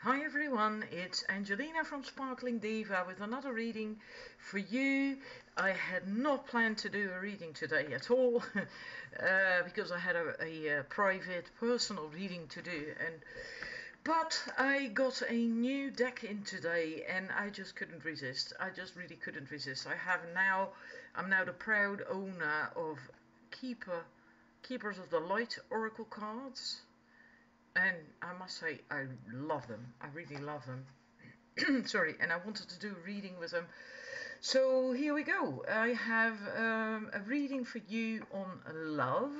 Hi everyone, it's Angelina from Sparkling Diva with another reading for you. I had not planned to do a reading today at all because I had a private personal reading to do, but I got a new deck in today and I just couldn't resist. I just really couldn't resist. I'm now the proud owner of Keepers of the Light Oracle cards. And I must say, I love them. I really love them. Sorry, and I wanted to do a reading with them. So here we go. I have a reading for you on love.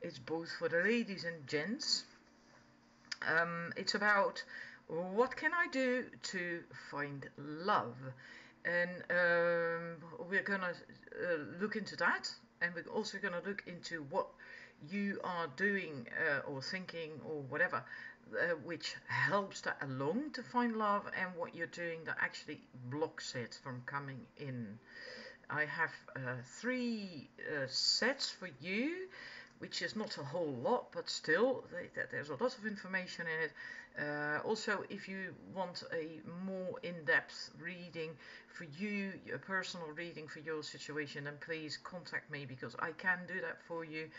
It's both for the ladies and gents. It's about what can I do to find love. And we're going to look into that. And we're also going to look into what you are doing or thinking or whatever, which helps that along to find love, and what you're doing that actually blocks it from coming in. I have three sets for you, which is not a whole lot, but still there's a lot of information in it. Also, if you want a more in-depth reading for you, a personal reading for your situation, then please contact me, because I can do that for you.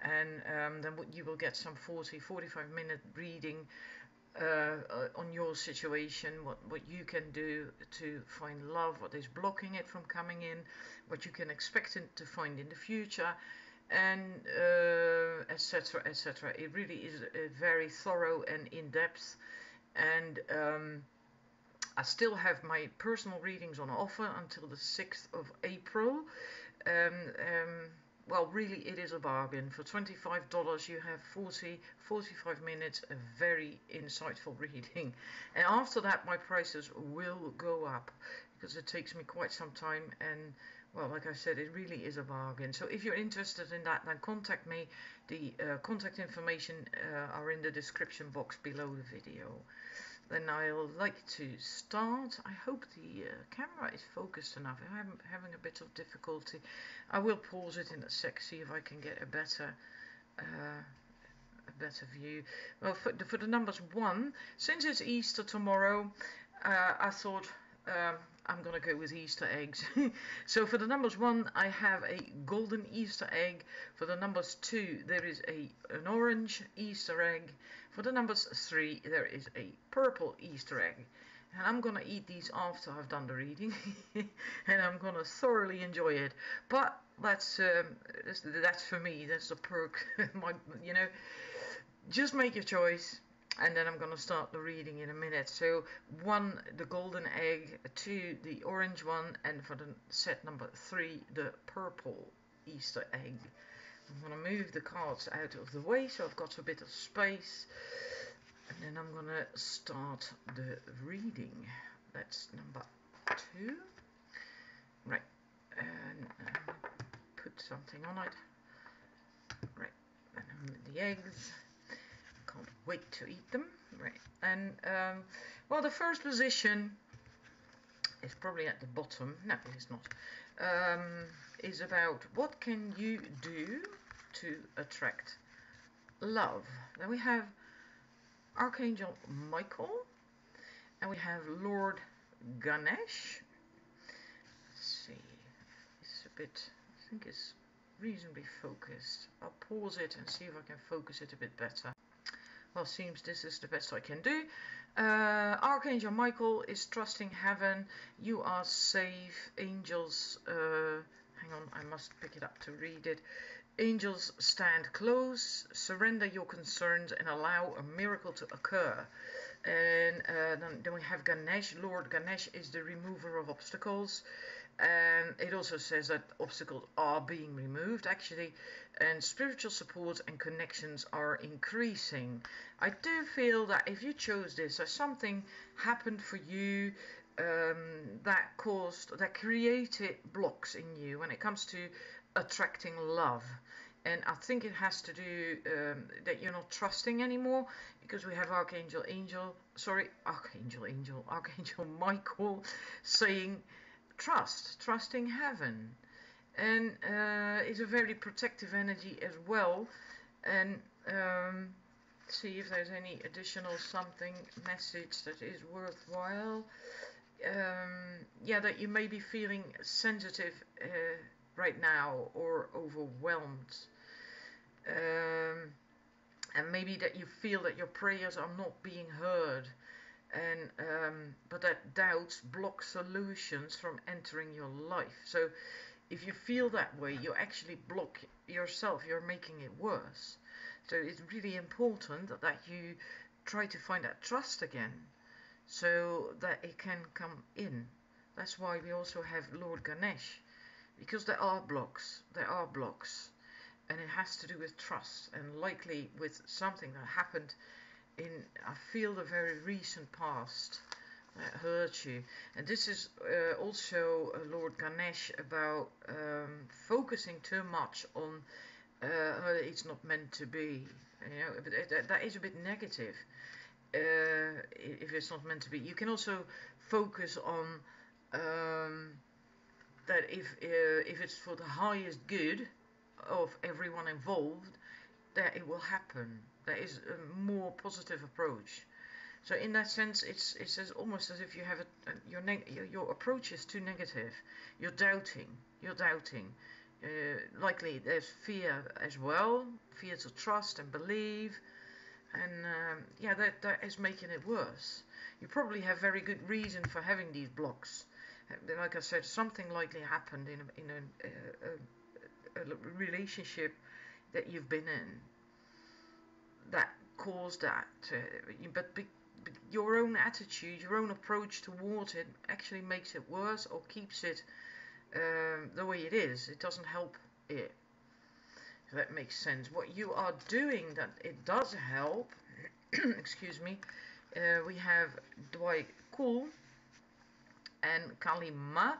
And then you will get some 45 minute reading on your situation, what you can do to find love, what is blocking it from coming in, what you can expect it to find in the future, and etc, etc. It really is very thorough and in-depth. And I still have my personal readings on offer until the 6th of April. Well, really, it is a bargain. For $25 you have 45 minutes, a very insightful reading. And after that my prices will go up, because it takes me quite some time, and well, like I said, it really is a bargain. So if you're interested in that, then contact me. The contact information are in the description box below the video. Then I'll like to start. I hope the camera is focused enough. I'm having a bit of difficulty. I will pause it in a sec, see if I can get a better view. Well, for the numbers 1, since it's Easter tomorrow, I thought I'm gonna go with Easter eggs. So for the numbers 1, I have a golden Easter egg. For the numbers 2, there is an orange Easter egg. For the numbers 3, there is a purple Easter egg. And I'm gonna eat these after I've done the reading, and I'm gonna thoroughly enjoy it. But that's for me. That's the perk. Just make your choice. And then I'm going to start the reading in a minute. So 1, the golden egg, 2, the orange one, and for the set number 3, the purple Easter egg. I'm going to move the cards out of the way so I've got a bit of space. And then I'm going to start the reading. That's number 2. Right. And put something on it. Right. And then with the eggs. Can't wait to eat them. Right. And well, the first position is probably at the bottom. No, it's not. Is about what can you do to attract love. Then we have Archangel Michael, and we have Lord Ganesh. Let's see. It's a bit, I think it's reasonably focused. I'll pause it and see if I can focus it a bit better. Well, seems this is the best I can do. Archangel Michael is trusting heaven. You are safe. Angels, hang on, I must pick it up to read it. Angels stand close. Surrender your concerns and allow a miracle to occur. And then we have Ganesh. Lord Ganesh is the remover of obstacles. And it also says that obstacles are being removed, actually, and spiritual support and connections are increasing. I do feel that if you chose this, that something happened for you that created blocks in you when it comes to attracting love. And I think it has to do that you're not trusting anymore, because we have Archangel Michael saying trusting heaven, and it's a very protective energy as well. And see if there's any additional something message that is worthwhile. Yeah, that you may be feeling sensitive right now or overwhelmed. Um, and maybe that you feel that your prayers are not being heard, and but that doubts block solutions from entering your life. So if you feel that way, you actually block yourself, you're making it worse. So it's really important that you try to find that trust again so that it can come in. That's why we also have Lord Ganesh, because there are blocks, and it has to do with trust, and likely with something that happened in, I feel, the very recent past that hurt you. And this is also Lord Ganesh about focusing too much on it's not meant to be. You know, that is a bit negative. If it's not meant to be, you can also focus on that if it's for the highest good of everyone involved, that it will happen. That is a more positive approach. So in that sense, it's almost as if you have your approach is too negative. You're doubting. You're doubting. Likely there's fear as well, fear to trust and believe, and yeah, that is making it worse. You probably have very good reason for having these blocks. Like I said, something likely happened in a relationship that you've been in that caused that. But your own attitude, your own approach towards it actually makes it worse or keeps it the way it is. It doesn't help it. If that makes sense. What you are doing that it does help, excuse me, we have Dwight Cool and Kalima.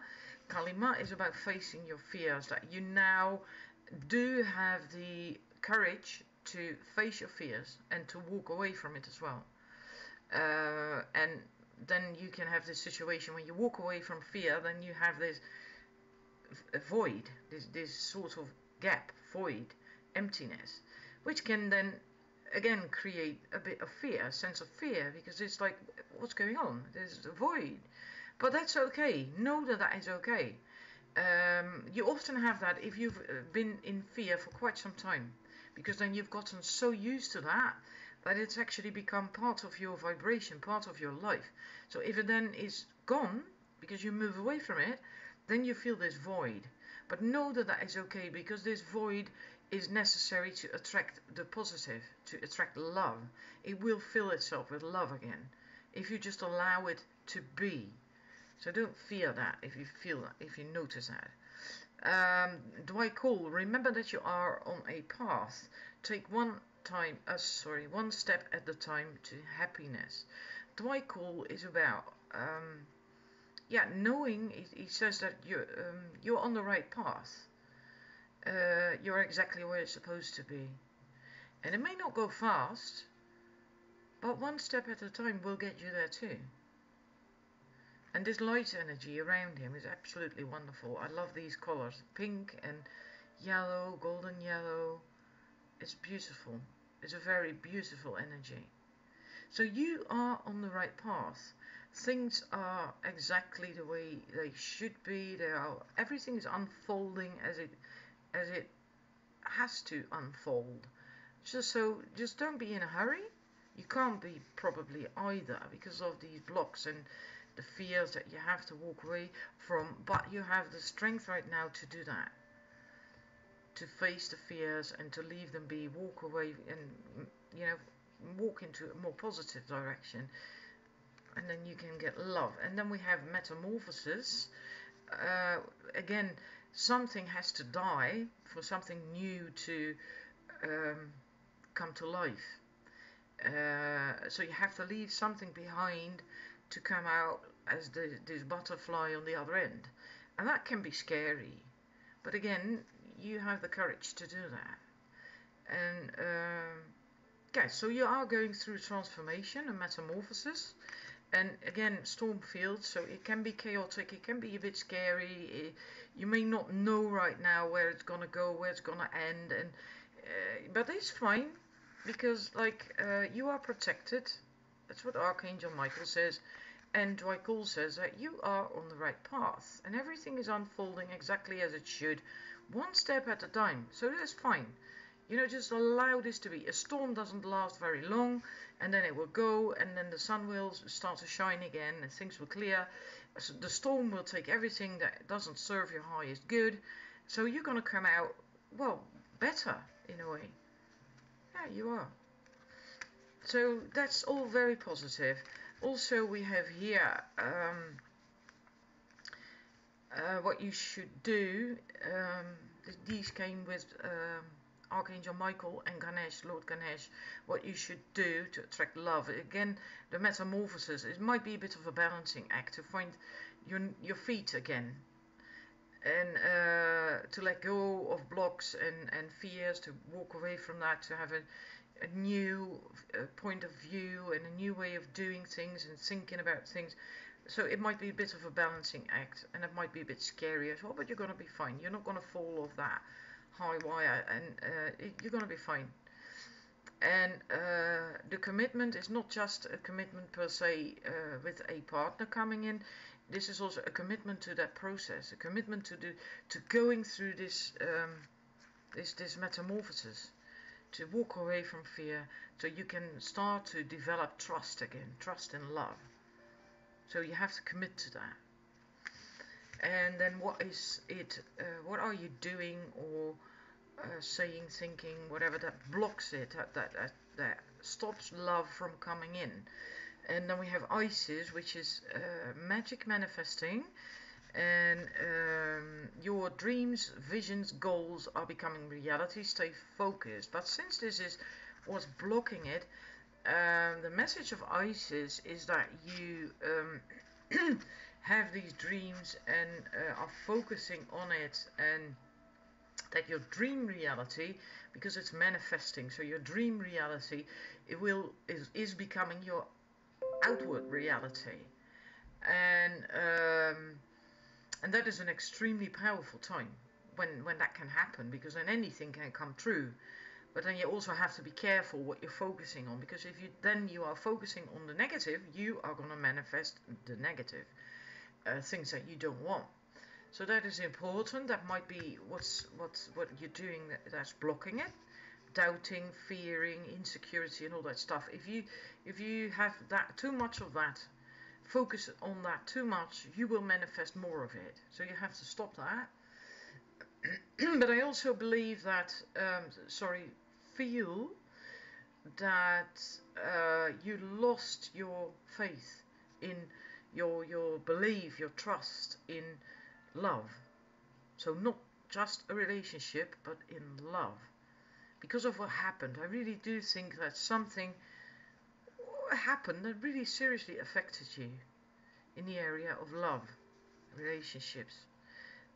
Kalima is about facing your fears, that you now do have the courage to face your fears and to walk away from it as well. And then you can have this situation when you walk away from fear, then you have this void, this sort of gap, void, emptiness, which can then again create a bit of fear, a sense of fear, because it's like, what's going on? There's a void. But that's okay. Know that that is okay. You often have that if you've been in fear for quite some time, because then you've gotten so used to that it's actually become part of your vibration, part of your life. So if it then is gone, because you move away from it, then you feel this void. But know that that is okay, because this void is necessary to attract the positive, to attract love. It will fill itself with love again, if you just allow it to be. So don't fear that if you feel that, if you notice that. Dwight Cole, remember that you are on a path. Take one step at a time to happiness. Dwight Cole is about knowing. He says that you're on the right path. You're exactly where it's supposed to be, and it may not go fast, but one step at a time will get you there too. And this light energy around him is absolutely wonderful. I love these colors, pink and yellow, golden yellow. It's beautiful. It's a very beautiful energy. So you are on the right path. Things are exactly the way they should be. Everything is unfolding as it has to unfold. Just don't be in a hurry. You can't be probably either, because of these blocks and the fears that you have to walk away from, but you have the strength right now to do that, to face the fears and to leave them be, walk away and walk into a more positive direction, and then you can get love. And then we have metamorphosis. Again, something has to die for something new to come to life. So you have to leave something behind to come out as this butterfly on the other end, and that can be scary, but again, you have the courage to do that. And so you are going through transformation and metamorphosis, and again, storm fields, so it can be chaotic, it can be a bit scary. You may not know right now where it's gonna go, where it's gonna end, and but it's fine. because like you are protected. That's what Archangel Michael says. And Michael says that you are on the right path and everything is unfolding exactly as it should, one step at a time. So that's fine. You know, just allow this to be. A storm doesn't last very long, and then it will go, and then the sun will start to shine again, and things will clear. So the storm will take everything that doesn't serve your highest good. So you're going to come out, well, better in a way. Yeah, you are. So that's all very positive. Also, we have here what you should do. These came with Archangel Michael and Ganesh, Lord Ganesh. What you should do to attract love. Again, the metamorphosis. It might be a bit of a balancing act to find your feet again. And to let go of blocks and fears, to walk away from that, to have a new point of view and a new way of doing things and thinking about things. So it might be a bit of a balancing act, and it might be a bit scary as well, but you're going to be fine. You're not going to fall off that high wire, and you're going to be fine. And the commitment is not just a commitment per se with a partner coming in. This is also a commitment to that process, a commitment to going through this this metamorphosis, to walk away from fear, so you can start to develop trust again, trust and love. So you have to commit to that. And then what is it? What are you doing or saying, thinking, whatever that blocks it, that stops love from coming in? And then we have Isis, which is magic manifesting, and your dreams, visions, goals are becoming reality. Stay focused. But since this is what's blocking it, the message of Isis is that you have these dreams and are focusing on it, and that your dream reality, because it's manifesting, so your dream reality is becoming your outward reality, and that is an extremely powerful time when that can happen, because then anything can come true. But then you also have to be careful what you're focusing on, because if you are focusing on the negative, you are going to manifest the negative things that you don't want. So that is important. That might be what you're doing that's blocking it. Doubting, fearing, insecurity, and all that stuff. If you have that too much of that, focus on that too much, you will manifest more of it. So you have to stop that. But I also believe that, feel that you lost your faith in your belief, your trust in love. So not just a relationship, but in love. Because of what happened, I really do think that something happened that really seriously affected you in the area of love, relationships,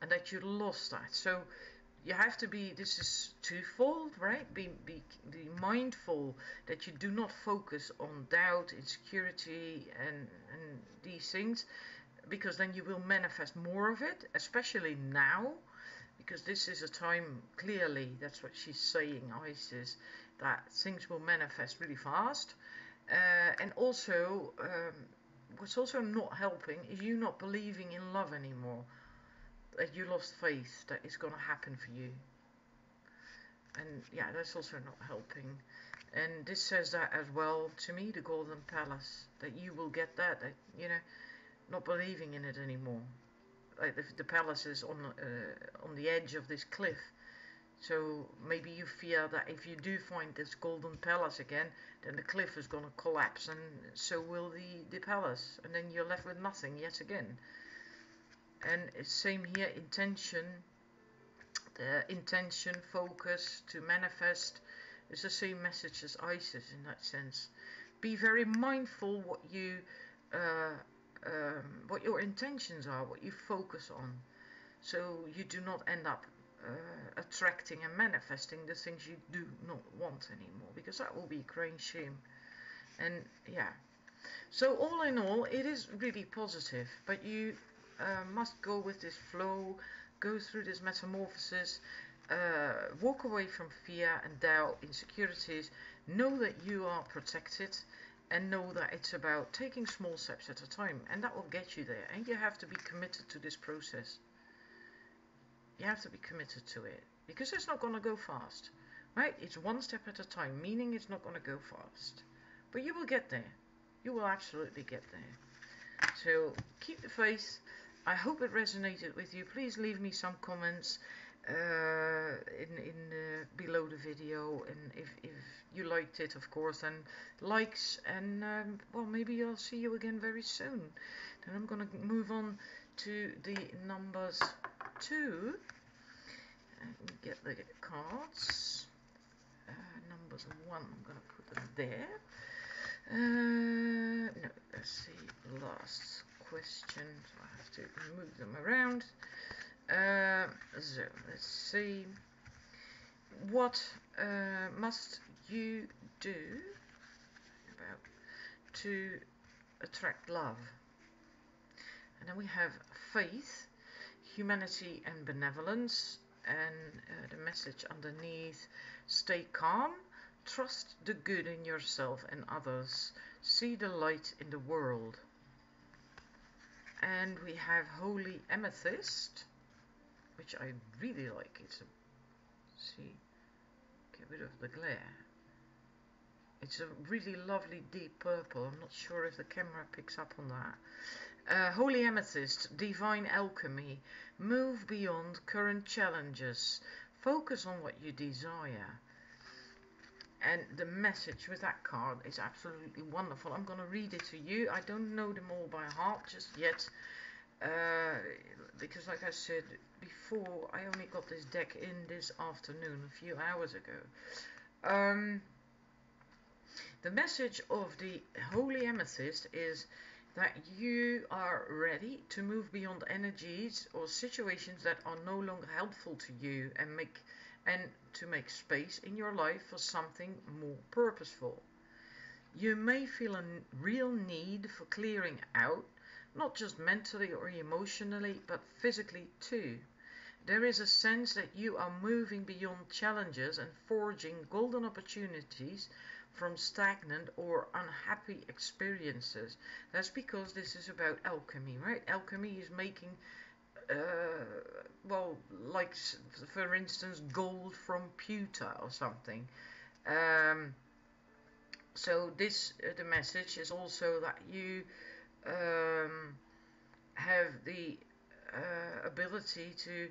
and that you lost that. So you have to be, this is twofold, right? Be mindful that you do not focus on doubt, insecurity, and these things, because then you will manifest more of it, especially now. Because this is a time, clearly, that's what she's saying, Isis, that things will manifest really fast. And also, what's also not helping is you not believing in love anymore. That you lost faith that it's going to happen for you. And yeah, that's also not helping. And this says that as well to me, the Golden Palace, that you will get that, not believing in it anymore. Like the palace is on the edge of this cliff, so maybe you fear that if you do find this golden palace again, then the cliff is going to collapse, and so will the palace, and then you're left with nothing yet again. And it's same here, the intention, focus to manifest is the same message as Isis in that sense. Be very mindful what your intentions are, what you focus on, so you do not end up attracting and manifesting the things you do not want anymore, because that will be a great shame. And yeah, so all in all, it is really positive, but you must go with this flow, go through this metamorphosis, walk away from fear and doubt, insecurities. Know that you are protected, and know that it's about taking small steps at a time, and that will get you there. And you have to be committed to this process. You have to be committed to it, because it's not going to go fast, right? It's one step at a time, meaning it's not going to go fast. But you will get there. You will absolutely get there. So keep the faith. I hope it resonated with you. Please leave me some comments below the video, and if you liked it, of course, then likes, and well, maybe I'll see you again very soon. Then I'm gonna move on to the numbers 2 and get the cards. Numbers 1, I'm gonna put them there. No, let's see, last question, so I have to move them around. So let's see, what must you do to attract love? And then we have faith, humanity and benevolence, and the message underneath, stay calm, trust the good in yourself and others, see the light in the world. And we have holy amethyst, which I really like. It's see, get rid of the glare. It's a really lovely deep purple. I'm not sure if the camera picks up on that. Holy amethyst, divine alchemy. Move beyond current challenges. Focus on what you desire. And the message with that card is absolutely wonderful. I'm going to read it to you. I don't know them all by heart just yet. Because like I said before, I only got this deck in this afternoon, a few hours ago. The message of the Holy Amethyst is that you are ready to move beyond energies or situations that are no longer helpful to you, and to make space in your life for something more purposeful. You may feel a real need for clearing out, not just mentally or emotionally, but physically too. There is a sense that you are moving beyond challenges and forging golden opportunities from stagnant or unhappy experiences. That's because this is about alchemy, right? Alchemy is making, well, like for instance, gold from pewter or something. So this, the message is also that you have the ability to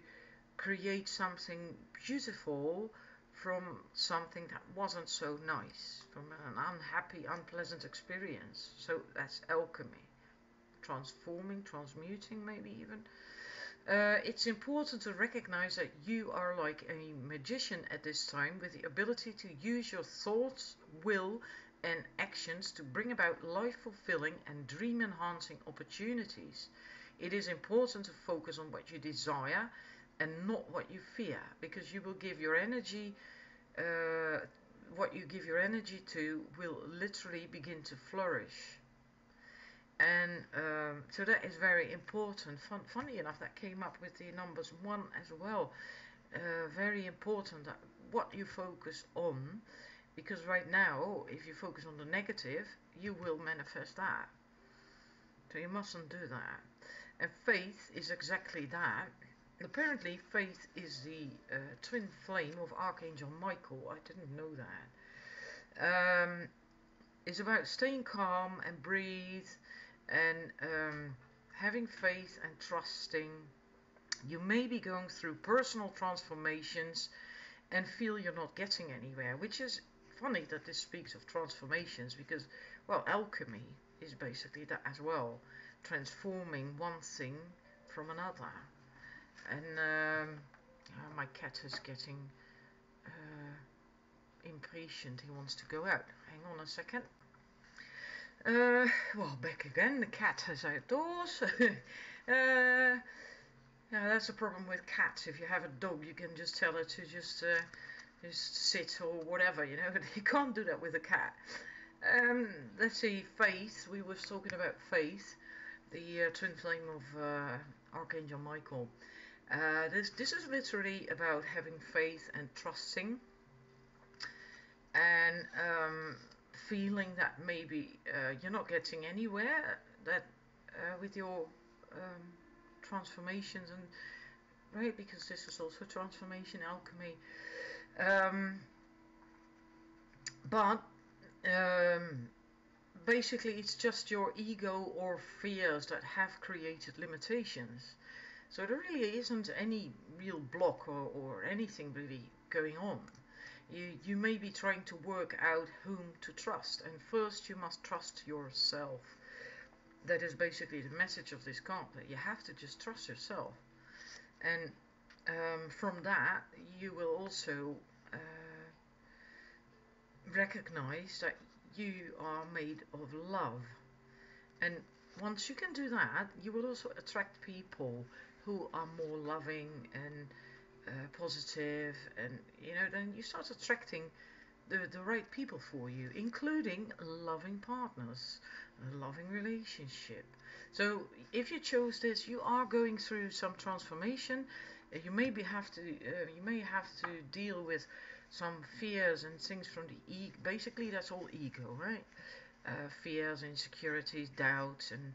create something beautiful from something that wasn't so nice, from an unhappy, unpleasant experience. So that's alchemy. Transforming, transmuting maybe even. It's important to recognize that you are like a magician at this time, with the ability to use your thoughts, will and actions to bring about life-fulfilling and dream-enhancing opportunities. It is important to focus on what you desire and not what you fear, because you will give your energy, what you give your energy to will literally begin to flourish. And so that is very important. Funny enough, that came up with the numbers 1 as well. Very important that what you focus on, because right now, if you focus on the negative, you will manifest that. So you mustn't do that. And faith is exactly that. Apparently, faith is the twin flame of Archangel Michael. I didn't know that. It's about staying calm and breathe, and having faith and trusting. You may be going through personal transformations and feel you're not getting anywhere, which is funny that this speaks of transformations, because, well, alchemy is basically that as well, transforming one thing from another. And my cat is getting impatient. He wants to go out. Hang on a second. Well, back again. The cat is outdoors. Yeah, that's the problem with cats. If you have a dog, you can just tell her to just sit or whatever, you know. You can't do that with a cat. Let's see, faith. We were talking about faith, the twin flame of Archangel Michael. This is literally about having faith and trusting, and feeling that maybe you're not getting anywhere that with your um, transformations, and right, because this is also transformation alchemy. Um, but basically, it's just your ego or fears that have created limitations. So there really isn't any real block or anything really going on. You may be trying to work out whom to trust, and first you must trust yourself. That is basically the message of this card, that you have to just trust yourself. And from that, you will also recognize that you are made of love. And once you can do that, you will also attract people who are more loving and positive, and then you start attracting the right people for you, including loving partners, a loving relationship. So if you chose this, you are going through some transformation. You may have to deal with some fears and things from the ego. Basically, that's all ego, right? Fears, insecurities, doubts, and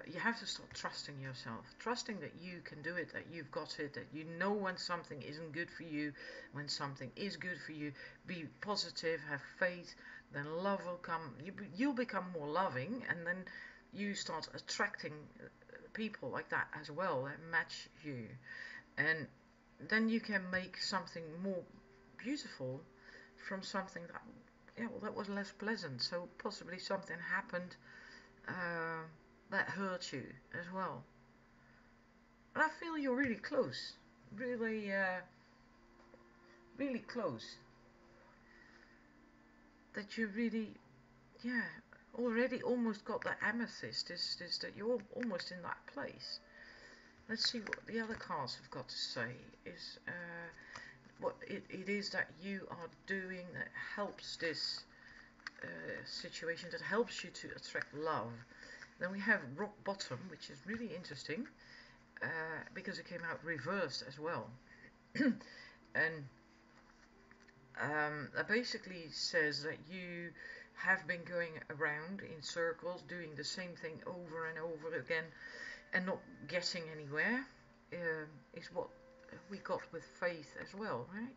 you have to start trusting yourself, trusting that you can do it, that you've got it, that you know when something isn't good for you, when something is good for you. Be positive, have faith, then love will come. You'll become more loving, and then you start attracting people like that as well that match you, and then you can make something more beautiful from something that, yeah, well, that was less pleasant. So possibly something happened that hurt you as well. And I feel you're really close, really, really close. That you really, yeah, already almost got the amethyst. Is that you're almost in that place. Let's see what the other cards have got to say. Is what it is that you are doing that helps this situation, that helps you to attract love. Then we have rock bottom, which is really interesting because it came out reversed as well. And that basically says that you have been going around in circles doing the same thing over and over again and not getting anywhere, is what we got with faith as well, right?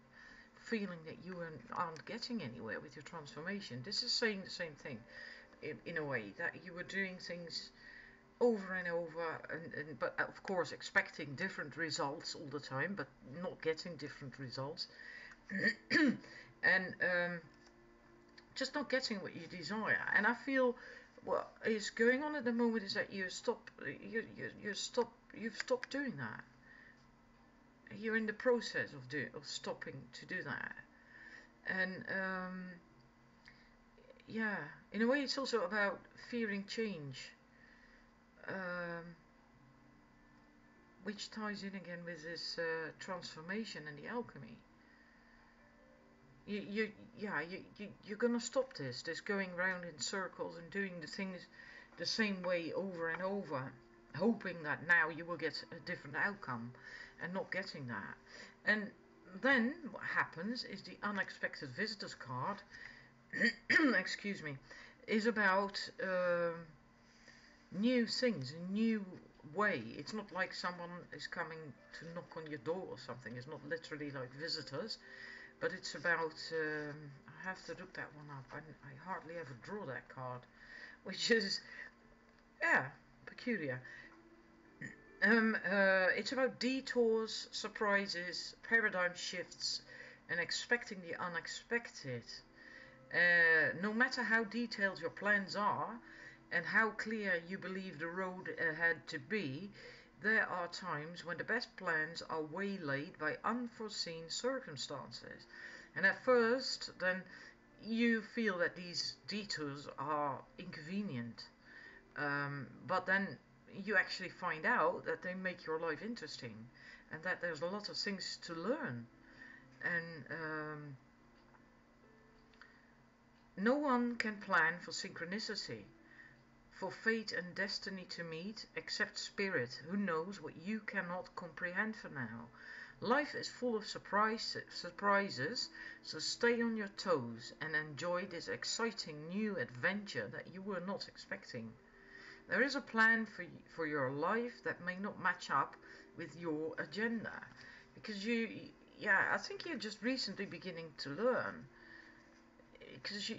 Feeling that you aren't getting anywhere with your transformation. This is saying the same thing in a way, that you were doing things over and over, but of course expecting different results all the time, but not getting different results. And just not getting what you desire. And I feel what is going on at the moment is that you've stopped doing that. You're in the process of stopping to do that. And yeah, in a way it's also about fearing change, which ties in again with this transformation and the alchemy. You're gonna stop this going round in circles and doing the things the same way over and over, hoping that now you will get a different outcome, and not getting that. And then what happens is the unexpected visitors card excuse me, is about new things, a new way. It's not like someone is coming to knock on your door or something. It's not literally like visitors, but it's about, I have to look that one up. I hardly ever draw that card, which is, yeah, peculiar. It's about detours, surprises, paradigm shifts, and expecting the unexpected. No matter how detailed your plans are and how clear you believe the road ahead to be, there are times when the best plans are waylaid by unforeseen circumstances. And at first, then, you feel that these detours are inconvenient. But then you actually find out that they make your life interesting and that there's a lot of things to learn. And no one can plan for synchronicity. for fate and destiny to meet, accept spirit, who knows what you cannot comprehend for now. Life is full of surprises, so stay on your toes and enjoy this exciting new adventure that you were not expecting. There is a plan for your life that may not match up with your agenda, because I think you're just recently beginning to learn. Because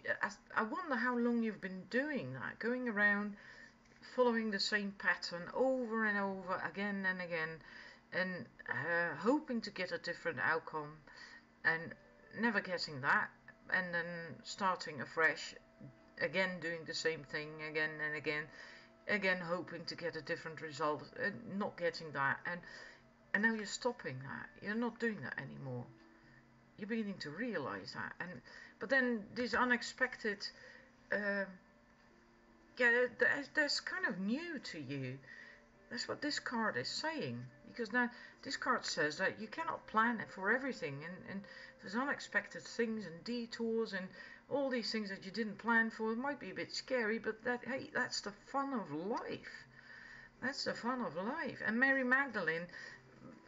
I wonder how long you've been doing that, going around following the same pattern over and over again and again, and hoping to get a different outcome and never getting that, and then starting afresh, again doing the same thing again and again hoping to get a different result and not getting that, and now you're stopping that. You're not doing that anymore. You're beginning to realize that, but then this unexpected, that's kind of new to you. That's what this card is saying, because now this card says that you cannot plan for everything, and there's unexpected things and detours and all these things that you didn't plan for. It might be a bit scary, but hey, that's the fun of life. That's the fun of life. And Mary Magdalene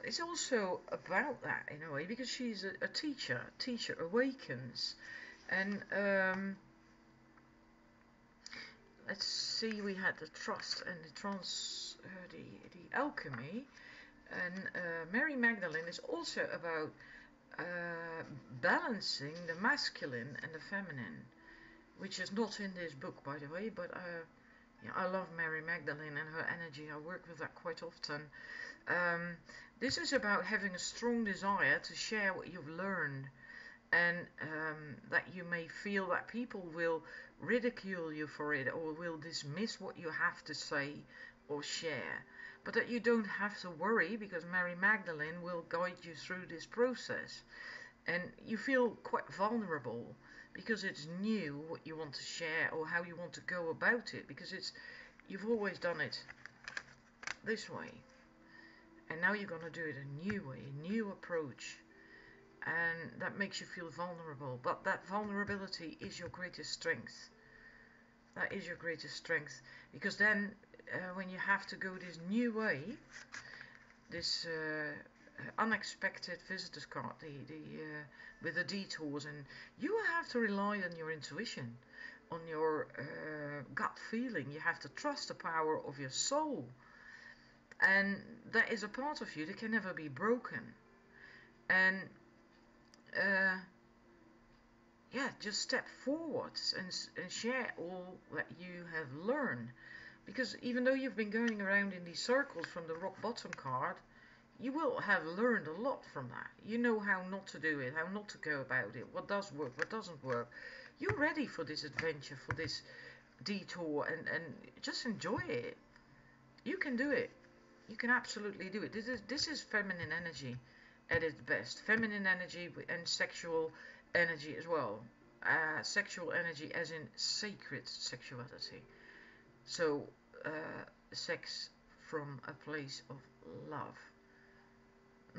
is also about that in a way, because she's a teacher. Teacher awakens, and let's see. We had the trust and the alchemy, and Mary Magdalene is also about balancing the masculine and the feminine, which is not in this book, by the way, but I love Mary Magdalene and her energy. I work with that quite often. This is about having a strong desire to share what you've learned, and that you may feel that people will ridicule you for it, or will dismiss what you have to say or share, but that you don't have to worry, because Mary Magdalene will guide you through this process. And you feel quite vulnerable because it's new what you want to share or how you want to go about it, because you've always done it this way, and now you're going to do it a new way, a new approach, and that makes you feel vulnerable. But that vulnerability is your greatest strength. That is your greatest strength, because then when you have to go this new way, this unexpected visitors card, with the detours, and you will have to rely on your intuition, on your gut feeling. You have to trust the power of your soul, and that is a part of you that can never be broken. And just step forward and share all that you have learned, because even though you've been going around in these circles from the rock bottom card, you will have learned a lot from that. You know how not to do it, how not to go about it, what does work, what doesn't work. You're ready for this adventure, for this detour, and just enjoy it. You can do it. You can absolutely do it. This is feminine energy at its best. Feminine energy and sexual energy as well. Sexual energy as in sacred sexuality. So sex from a place of love,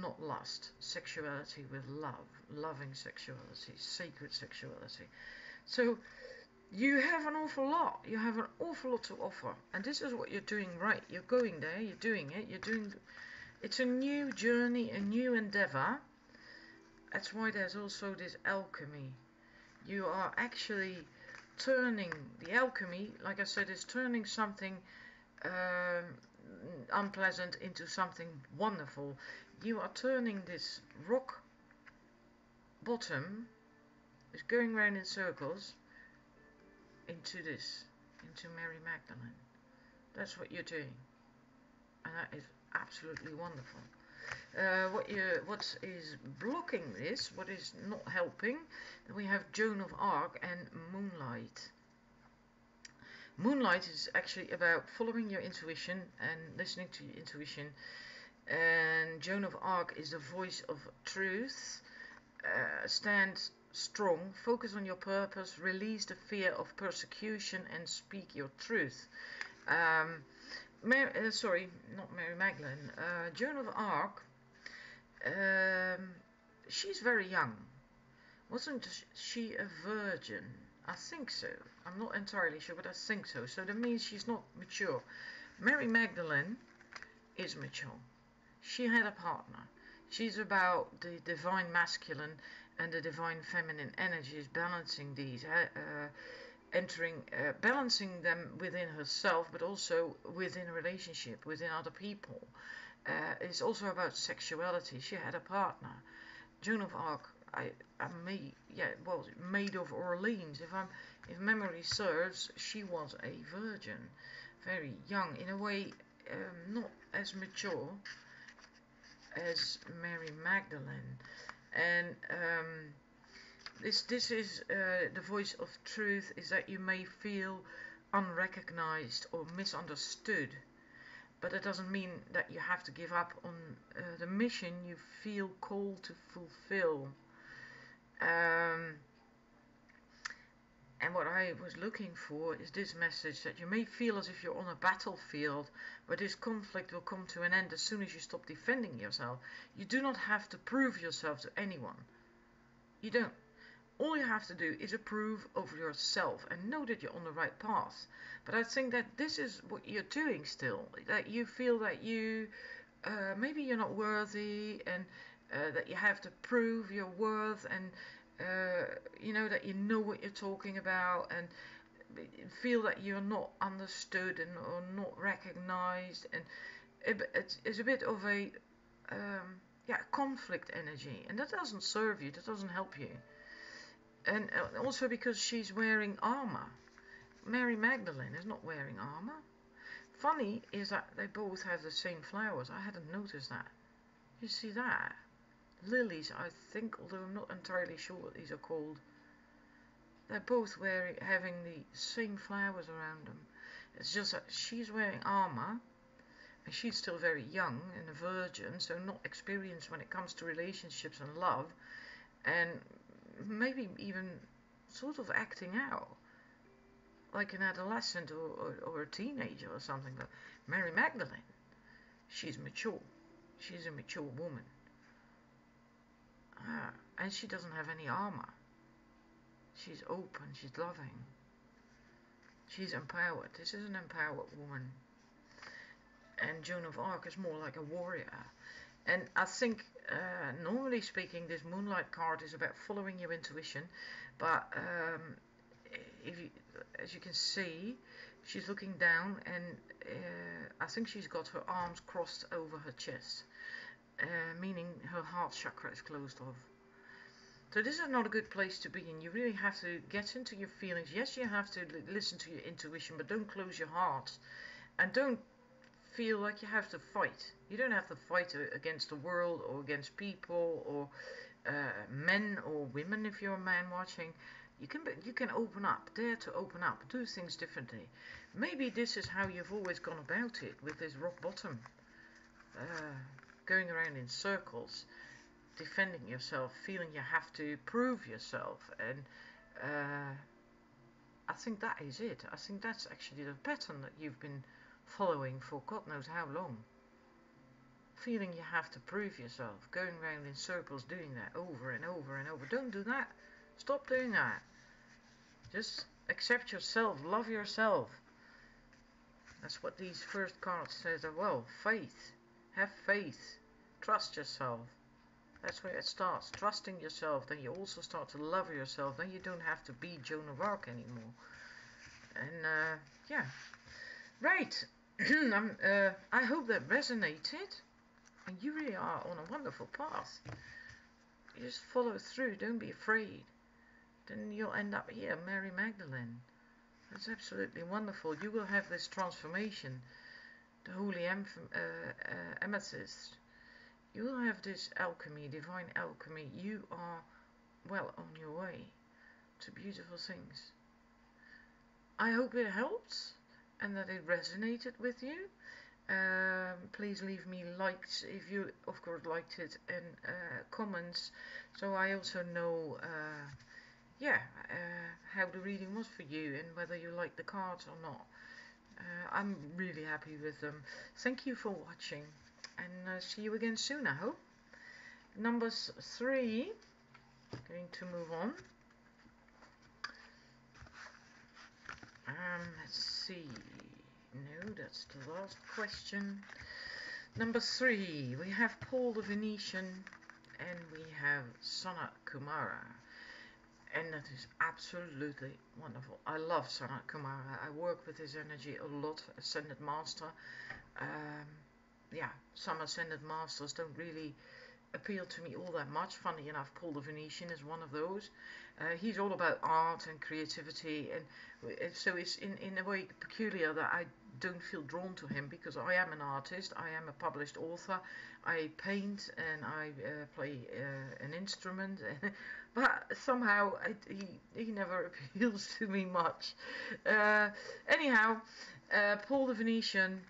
not lust. Sexuality with love, loving sexuality, sacred sexuality. So you have an awful lot. You have an awful lot to offer, and this is what you're doing right. You're going there. You're doing it. It's a new journey, a new endeavor. That's why there's also this alchemy. You are actually turning the alchemy, like I said, is turning something unpleasant into something wonderful. You are turning this rock bottom, is going round in circles, into Mary Magdalene. That's what you're doing, and that is absolutely wonderful. What is blocking this, what is not helping, we have Joan of Arc and Moonlight. Moonlight is actually about following your intuition and listening to your intuition, and Joan of Arc is the voice of truth. Stand strong, focus on your purpose, release the fear of persecution, and speak your truth. Sorry, not Mary Magdalene. Joan of Arc, she's very young. Wasn't she a virgin? I think so. I'm not entirely sure, but I think so. So that means she's not mature. Mary Magdalene is mature. She had a partner. She's about the divine masculine and the divine feminine energies, balancing these, balancing them within herself, but also within a relationship, within other people. It's also about sexuality. She had a partner. Joan of Arc, Maid of Orleans. If memory serves, she was a virgin, very young, in a way, not as mature as Mary Magdalene. And this is the voice of truth, is that you may feel unrecognized or misunderstood, but it doesn't mean that you have to give up on the mission you feel called to fulfill. And what I was looking for is this message, that you may feel as if you're on a battlefield, but this conflict will come to an end as soon as you stop defending yourself. You do not have to prove yourself to anyone. You don't. All you have to do is approve of yourself and know that you're on the right path. But I think that this is what you're doing still. That you feel that maybe you're not worthy, and that you have to prove your worth, and that you know what you're talking about, and feel that you're not understood or not recognized, and it's a bit of a conflict energy, and that doesn't serve you, that doesn't help you. And also because she's wearing armor. Mary Magdalene is not wearing armor. Funny is that they both have the same flowers. I hadn't noticed that. You see that? Lilies, I think, although I'm not entirely sure what these are called. They're both having the same flowers around them. It's just that she's wearing armor, and she's still very young and a virgin, so not experienced when it comes to relationships and love, and maybe even sort of acting out like an adolescent or a teenager or something. But Mary Magdalene, she's mature. She's a mature woman. And she doesn't have any armor. She's open, she's loving. She's empowered. This is an empowered woman. And Joan of Arc is more like a warrior. And I think, normally speaking, this Moonlight card is about following your intuition. But as you can see, she's looking down, and I think she's got her arms crossed over her chest. Meaning her heart chakra is closed off. So this is not a good place to be in. You really have to get into your feelings. Yes, you have to listen to your intuition, but don't close your heart. And don't feel like you have to fight. You don't have to fight against the world or against people or men or women if you're a man watching. You can open up, dare to open up, do things differently. Maybe this is how you've always gone about it, with this rock bottom. Going around in circles, defending yourself, feeling you have to prove yourself, and I think that is it. I think that's actually the pattern that you've been following for God knows how long. Feeling you have to prove yourself, going around in circles, doing that over and over and over. Don't do that. Stop doing that. Just accept yourself, love yourself. That's what these first cards says as well. Faith. Have faith. Trust yourself. That's where it starts. Trusting yourself. Then you also start to love yourself. Then you don't have to be Joan of Arc anymore. And yeah. Right. I hope that resonated. And you really are on a wonderful path. You just follow through. Don't be afraid. Then you'll end up here, Mary Magdalene. That's absolutely wonderful. You will have this transformation. The holy amethyst. You will have this alchemy, divine alchemy. You are well on your way to beautiful things. I hope it helped and that it resonated with you. Please leave me likes if you, of course, liked it, and comments, so I also know how the reading was for you and whether you like the cards or not. I'm really happy with them. Thank you for watching, and see you again soon, I hope. Number 3, going to move on. Let's see. No, that's the last question. Number 3, we have Paul the Venetian and we have Sanat Kumara. And that is absolutely wonderful. I love Sanat Kumara. I work with his energy a lot, Ascended Master. Yeah, some Ascended Masters don't really appeal to me all that much. Funny enough, Paul the Venetian is one of those. He's all about art and creativity, and so it's in a way peculiar that I don't feel drawn to him, because I am an artist, I am a published author, I paint and I play an instrument, but somehow he never appeals to me much. Anyhow, Paul the Venetian,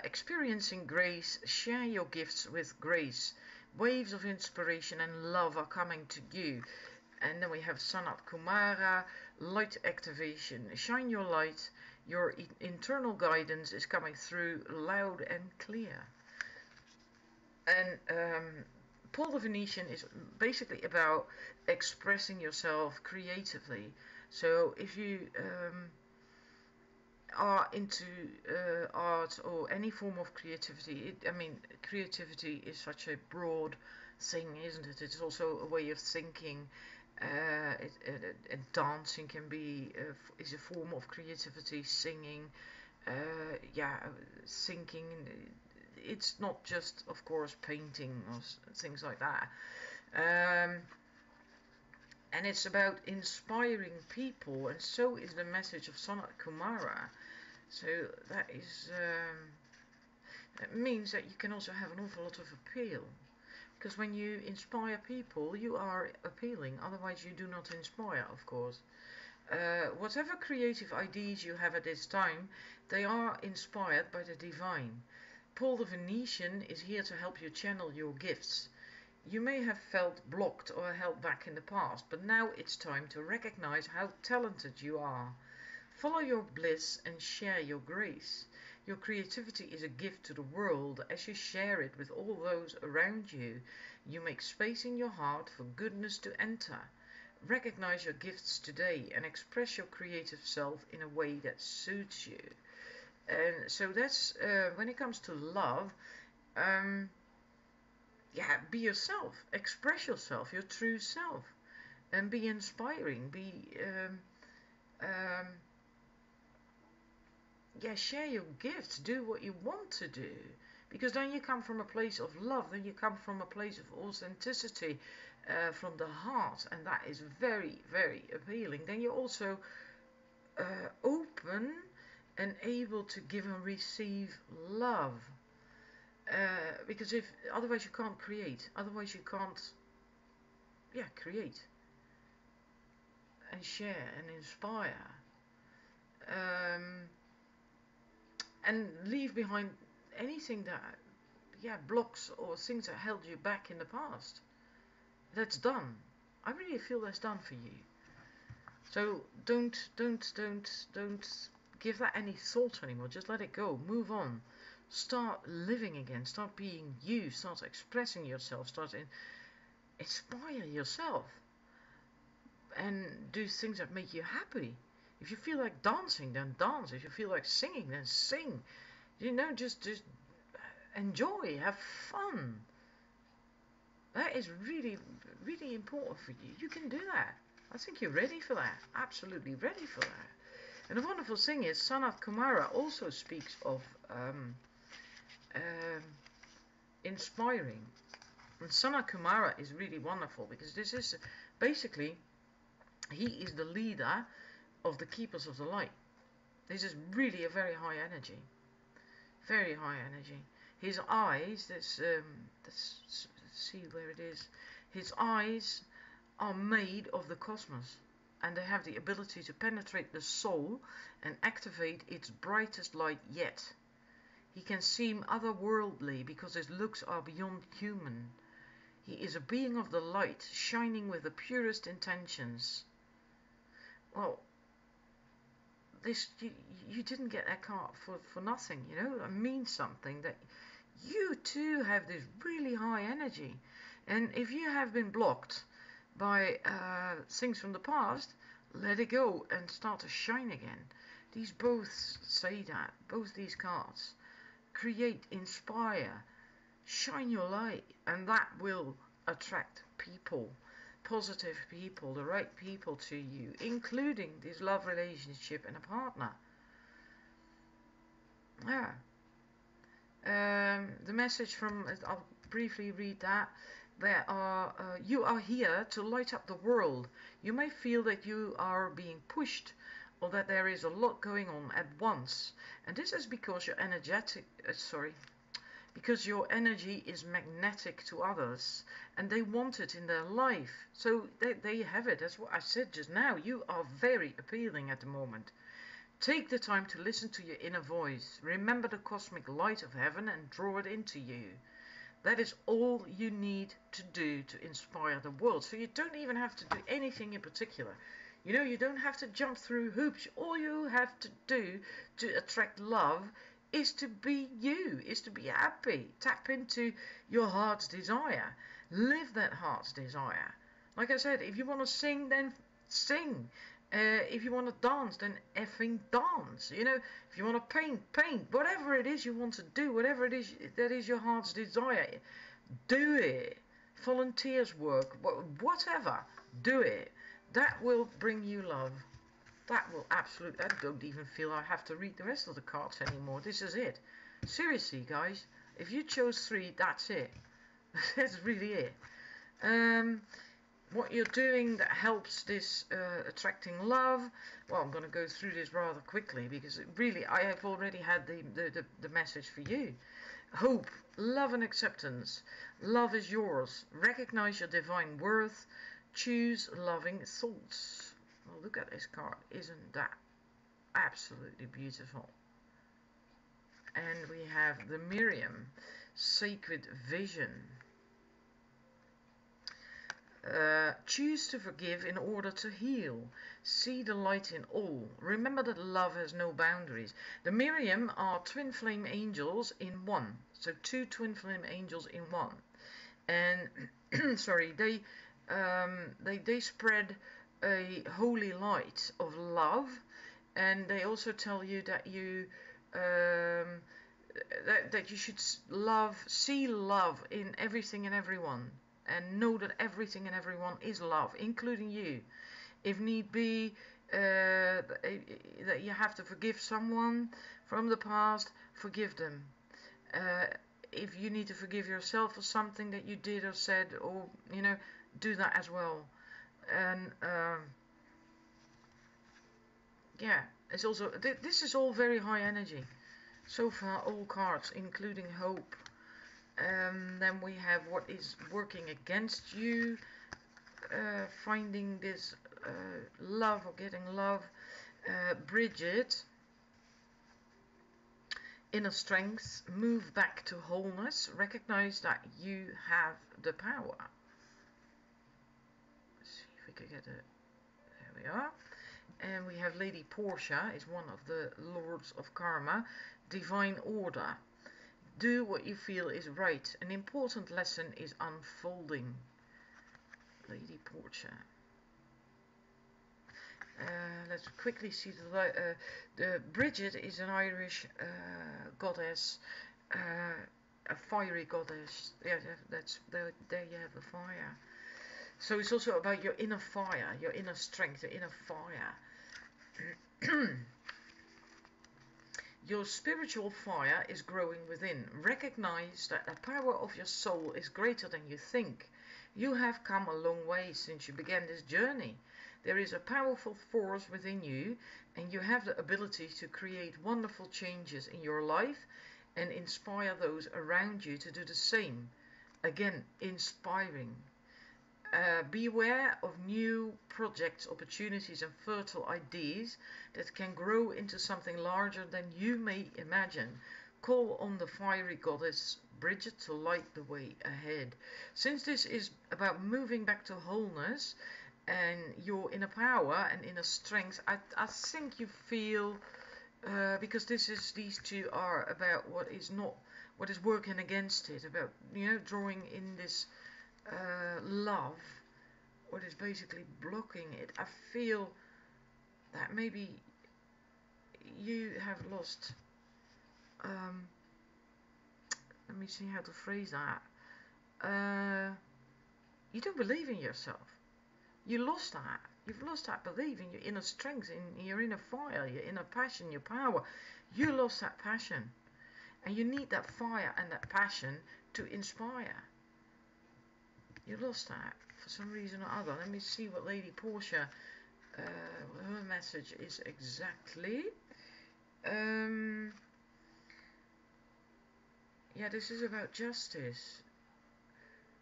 experiencing grace, share your gifts with grace. Waves of inspiration and love are coming to you. And then we have Sanat Kumara, light activation. Shine your light. Your internal guidance is coming through loud and clear. And Paul the Venetian is basically about expressing yourself creatively. So if you are into art or any form of creativity, creativity is such a broad thing, isn't it? It's also a way of thinking. Dancing can be is a form of creativity. Singing, thinking. It's not just, of course, painting or things like that. And it's about inspiring people, and so is the message of Sanat Kumara. So that is that means that you can also have an awful lot of appeal, because when you inspire people, you are appealing. Otherwise, you do not inspire, of course. Whatever creative ideas you have at this time, they are inspired by the divine. Paul the Venetian is here to help you channel your gifts. You may have felt blocked or held back in the past, but now it's time to recognize how talented you are. Follow your bliss and share your grace. Your creativity is a gift to the world. As you share it with all those around you, you make space in your heart for goodness to enter. Recognize your gifts today and express your creative self in a way that suits you. And so that's when it comes to love. Be yourself, express yourself, your true self, and be inspiring. Share your gifts, do what you want to do, because then you come from a place of love, then you come from a place of authenticity, from the heart, and that is very, very appealing. Then you're also open and able to give and receive love. Because otherwise you can't create. Otherwise you can't, create and share and inspire, and leave behind anything that blocks or things that held you back in the past. That's done. I really feel that's done for you. So don't give that any thought anymore. Just let it go. Move on. Start living again. Start being you. Start expressing yourself. Start inspire yourself. And do things that make you happy. If you feel like dancing, then dance. If you feel like singing, then sing. Just enjoy. Have fun. That is really, really important for you. You can do that. I think you're ready for that. Absolutely ready for that. And the wonderful thing is, Sanat Kumara also speaks of inspiring. And Sanat Kumara is really wonderful, because this is basically, he is the leader of the Keepers of the Light. This is really a very high energy. Very high energy. His eyes, let's see where it is. His eyes are made of the cosmos, and they have the ability to penetrate the soul and activate its brightest light yet. He can seem otherworldly because his looks are beyond human. He is a being of the light, shining with the purest intentions. Well, you didn't get that card for nothing, It means something, that you too have this really high energy. And if you have been blocked by things from the past, let it go and start to shine again. These both say that, both these cards. Create, inspire, shine your light, and that will attract people, positive people, the right people to you, including this love relationship and a partner. Yeah. The message from, I'll briefly read that. You are here to light up the world. You may feel that you are being pushed or that there is a lot going on at once. And this is because because your energy is magnetic to others and they want it in their life. So they have it. That's what I said just now. You are very appealing at the moment. Take the time to listen to your inner voice. Remember the cosmic light of heaven and draw it into you. That is all you need to do to inspire the world. So you don't even have to do anything in particular. You know, you don't have to jump through hoops. All you have to do to attract love is to be you, is to be happy. Tap into your heart's desire. Live that heart's desire. Like I said, if you want to sing, then sing. If you want to dance, then effing dance. You know, if you want to paint, paint. Whatever it is you want to do, whatever it is that is your heart's desire, do it. Volunteers work, whatever, do it. That will bring you love. That will absolutely. I don't even feel I have to read the rest of the cards anymore. This is it. Seriously, guys. If you chose 3, that's it. That's really it. What you're doing that helps this attracting love. Well, I'm going to go through this rather quickly because really I have already had the message for you. Hope, love and acceptance. Love is yours. Recognize your divine worth. Choose loving thoughts. Well, look at this card. Isn't that absolutely beautiful? And we have the Miriam, Sacred Vision. Choose to forgive in order to heal. See the light in all. Remember that love has no boundaries. The Miriam are twin flame angels in one. So 2 twin flame angels in one. And sorry, they spread a holy light of love, and they also tell you that you that you should see love in everything and everyone. And know that everything and everyone is love, including you. If need be, that you have to forgive someone from the past, forgive them. If you need to forgive yourself for something that you did or said, or, you know, do that as well. And, yeah, it's also, this is all very high energy. So far, all cards, including hope. Then we have what is working against you, finding this love or getting love. Bridget, inner strength, move back to wholeness, recognize that you have the power. Let's see if we can get it. There we are. And we have Lady Portia, is one of the Lords of Karma, divine order. Do what you feel is right. An important lesson is unfolding. Lady Portia. Let's quickly see the Bridget is an Irish goddess, a fiery goddess. Yeah, there you have the fire. So it's also about your inner fire, your inner strength, your inner fire. Your spiritual fire is growing within. Recognize that the power of your soul is greater than you think. You have come a long way since you began this journey. There is a powerful force within you, and you have the ability to create wonderful changes in your life and inspire those around you to do the same. Again, inspiring. Beware of new projects, opportunities and fertile ideas that can grow into something larger than you may imagine. Call on the fiery goddess Bridget to light the way ahead. Since this is about moving back to wholeness and your inner power and inner strength, I think you feel, because these two are about what is working against it, about, you know, drawing in this love, what is basically blocking it. I feel that maybe you have lost, let me see how to phrase that. You don't believe in yourself. You lost that. You've lost that belief in your inner strength, in your inner fire, your inner passion, your power. You lost that passion. And you need that fire and that passion to inspire. You lost that for some reason or other. Let me see what Lady Portia, her message is exactly. Yeah, this is about justice.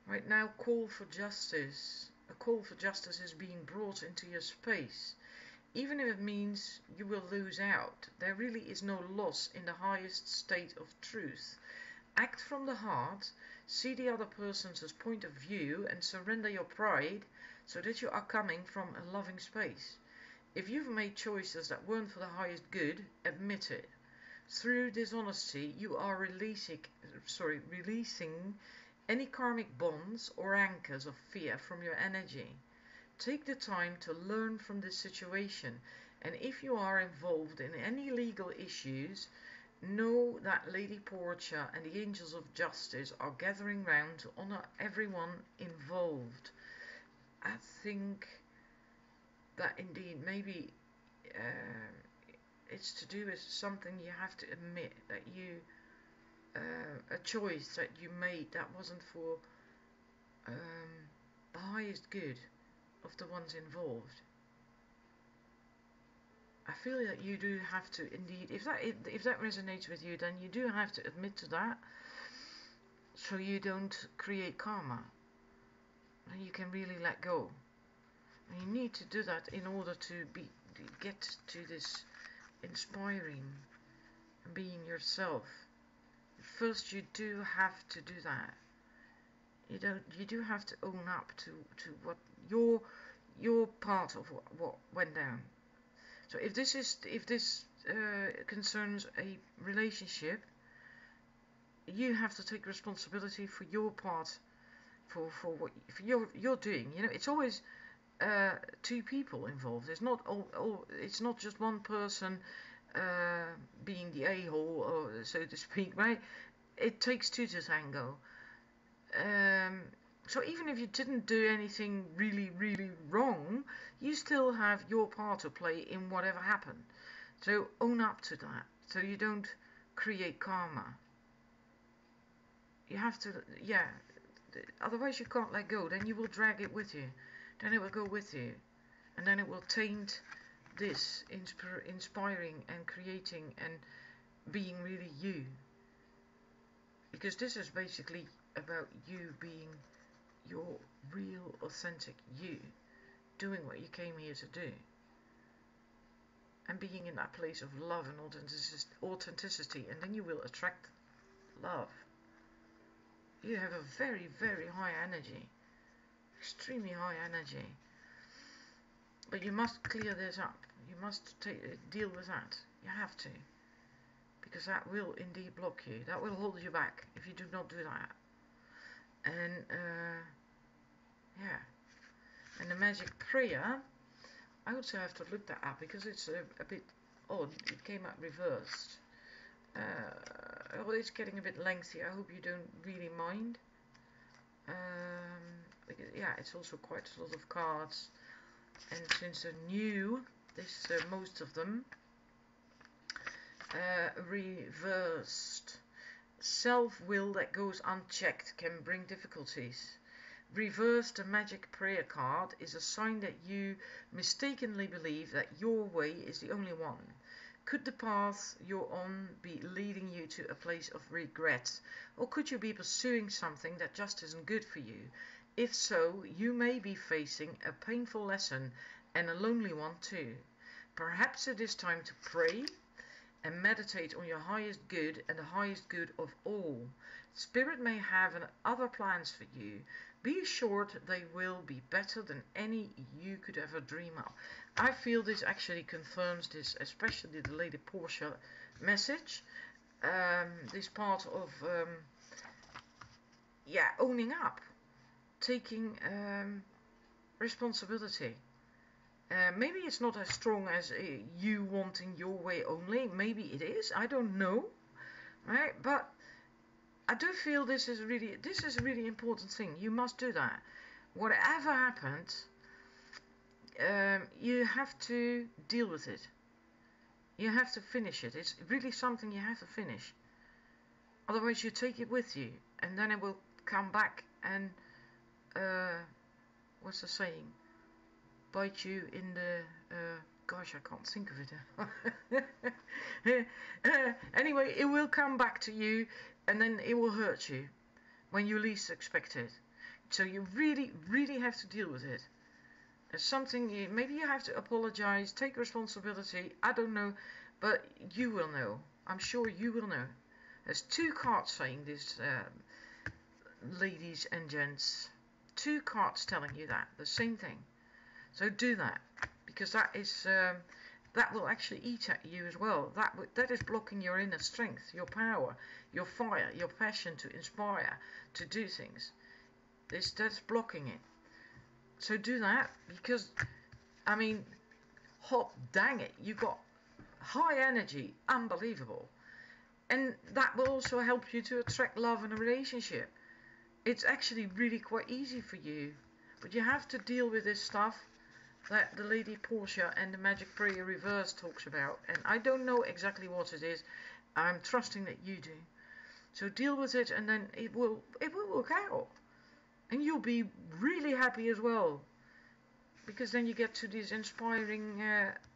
Right now, call for justice. A call for justice is being brought into your space. Even if it means you will lose out, there really is no loss in the highest state of truth. Act from the heart, see the other person's point of view, and surrender your pride so that you are coming from a loving space. If you've made choices that weren't for the highest good, admit it. Through dishonesty, you are releasing any karmic bonds or anchors of fear from your energy. Take the time to learn from this situation, and if you are involved in any legal issues, know that Lady Portia and the angels of justice are gathering round to honor everyone involved. I think that indeed maybe it's to do with something you have to admit, that you a choice that you made that wasn't for the highest good of the ones involved. I feel that you do have to indeed, if that resonates with you, then you do have to admit to that, so you don't create karma, and you can really let go. And you need to do that in order to get to this inspiring and being yourself. First, you do have to do that. You do have to own up to what your part of what went down. So if this concerns a relationship, you have to take responsibility for your part, for what you're doing. You know, it's always two people involved. It's not it's not just one person being the a-hole, or so to speak, right? It takes two to tango. So even if you didn't do anything really, really wrong, you still have your part to play in whatever happened. So own up to that, so you don't create karma. You have to, yeah, otherwise you can't let go. Then you will drag it with you. Then it will go with you. And then it will taint this inspiring and creating and being really you. Because this is basically about you being your real, authentic you, doing what you came here to do, and being in that place of love and authenticity, and then you will attract love. You have a very, very high energy, extremely high energy, but you must clear this up. You must deal with that. You have to, because that will indeed block you. That will hold you back if you do not do that. And yeah, and the magic prayer, I also have to look that up because it's a bit odd. It came out reversed. Well, it's getting a bit lengthy. I hope you don't really mind. Because, yeah, it's also quite a lot of cards, and since they're new, most of them reversed. Self-will that goes unchecked can bring difficulties. Reverse the magic prayer card is a sign that you mistakenly believe that your way is the only one. Could the path you're on be leading you to a place of regret? Or could you be pursuing something that just isn't good for you? If so, you may be facing a painful lesson, and a lonely one too. Perhaps it is time to pray and meditate on your highest good and the highest good of all. Spirit may have other plans for you. Be assured they will be better than any you could ever dream of. I feel this actually confirms this, especially the Lady Portia message. This part of, owning up, taking responsibility. Maybe it's not as strong as you wanting your way only. Maybe it is. I don't know. Right? But I do feel this is a really important thing. You must do that. Whatever happens, you have to deal with it. You have to finish it. It's really something you have to finish. Otherwise, you take it with you, and then it will come back and what's the saying? Bite you in the gosh, I can't think of it. Anyway, it will come back to you, and then it will hurt you when you least expect it. So you really have to deal with it. It's something maybe you have to apologize, take responsibility. I don't know, but you will know. I'm sure you will know. There's 2 cards saying this, ladies and gents. 2 cards telling you that, the same thing. So do that, because that is that will actually eat at you as well. That is blocking your inner strength, your power, your fire, your passion to inspire, to do things. That's blocking it. So do that, because I mean, hot dang it, you got high energy, unbelievable, and that will also help you to attract love in a relationship. It's actually really quite easy for you, but you have to deal with this stuff that the Lady Portia and the Magic Prayer Reverse talks about, and I don't know exactly what it is. I'm trusting that you do. So deal with it, and then it will work out, and you'll be really happy as well, because then you get to this inspiring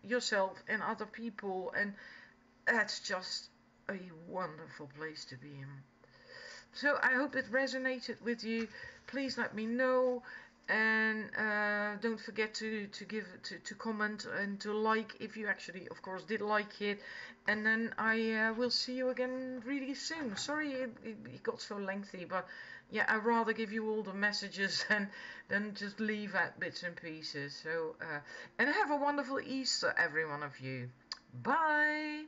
yourself and other people, and that's just a wonderful place to be in. So I hope it resonated with you. Please let me know. And don't forget to comment and to like if you actually, of course, did like it. And then I will see you again really soon. Sorry it got so lengthy, but yeah, I'd rather give you all the messages than just leave out bits and pieces. So and have a wonderful Easter, every one of you. Bye.